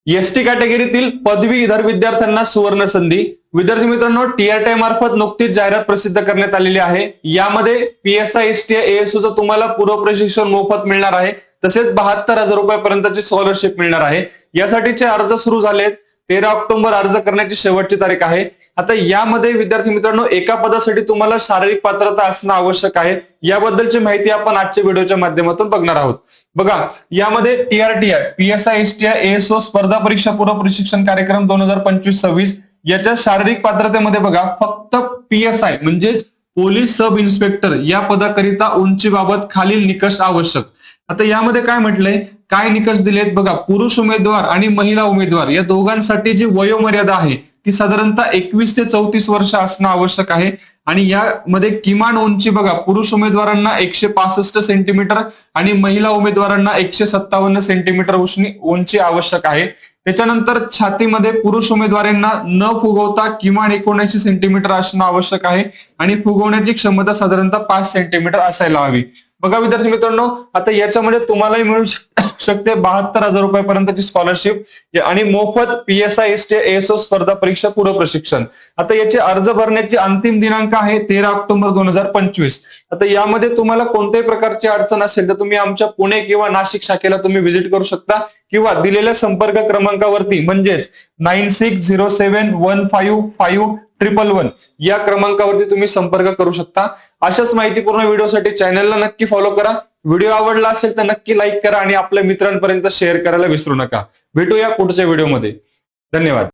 ST कॅटेगरीतील पदवीधर विद्यार्थ्यांना सुवर्ण संधी. विद्यार्थी मित्रांनो, टीआरटीआय मार्फत नुकतीच जाहिरात प्रसिद्ध करण्यात आलेली आहे. यामध्ये पीएसआय, एसटीआय, एएसयूचं तुम्हाला पूर्व प्रशिक्षण मोफत मिळणार आहे. तसेच 72,000 रुपयापर्यंतची स्कॉलरशिप मिळणार आहे. यासाठीचे अर्ज सुरू झालेत. 13 ऑक्टोबर अर्ज करण्याची शेवटची तारीख आहे. आता यामध्ये विद्यार्थी मित्रांनो, एका पदासाठी तुम्हाला शारीरिक पात्रता असणं आवश्यक आहे. याबद्दलची माहिती आपण आजच्या व्हिडिओच्या माध्यमातून बघणार आहोत. बघा, यामध्ये टीआरटीआय, पीएसआय, एसटीआय, एएसओ स्पर्धा परीक्षा पूर्व प्रशिक्षण कार्यक्रम 2025-26 याच्या शारीरिक पात्रतेमध्ये बघा, फक्त पीएसआय म्हणजेच पोलीस सब इन्स्पेक्टर या पदाकरिता उंचीबाबत खालील निकष आवश्यक. आता यामध्ये काय म्हटलंय, काय निकष दिलेत बघा. पुरुष उमेदवार आणि महिला उमेदवार या दोघांसाठी जी वयोमर्यादा आहे ती साधारणतः 21 ते 34 वर्ष असणं आवश्यक आहे. आणि यामध्ये किमान उंची बघा, पुरुष उमेदवारांना 165 सेंटीमीटर आणि महिला उमेदवारांना 157 सेंटीमीटर उंची आवश्यक आहे. त्याच्यानंतर छातीमध्ये पुरुष उमेदवारांना न फुगवता किमान 79 सेंटीमीटर असणं आवश्यक आहे आणि फुगवण्याची क्षमता साधारणतः 5 सेंटीमीटर असायला हवी. बघा विद्यार्थी मित्रांनो, आता याच्यामध्ये तुम्हालाही मिळू शकते 72,000 रुपयापर्यंतची स्कॉलरशिप आणि मोफत पीएसआय, एसटीआय, एएसओ स्पर्धा परीक्षा पूर्व प्रशिक्षण. आता याचे अर्ज भरण्याची अंतिम दिनांक आहे 13 ऑक्टोबर 2025. आता यामध्ये तुम्हाला कोणत्याही प्रकारची अडचण असेल तर तुम्ही आमच्या पुणे किंवा नाशिक शाखेला तुम्ही व्हिजिट करू शकता किंवा दिलेल्या संपर्क क्रमांकावरती म्हणजेच 9607155111 या क्रमांकावरती तुम्ही संपर्क करू शकता. अशाच माहितीपूर्ण व्हिडिओसाठी चॅनलला नक्की फॉलो करा. व्हिडिओ आवडला असेल तर नक्की लाईक करा आणि आपल्या मित्रांपर्यंत शेअर करायला विसरू नका. भेटूया पुढच्या व्हिडिओमध्ये. धन्यवाद.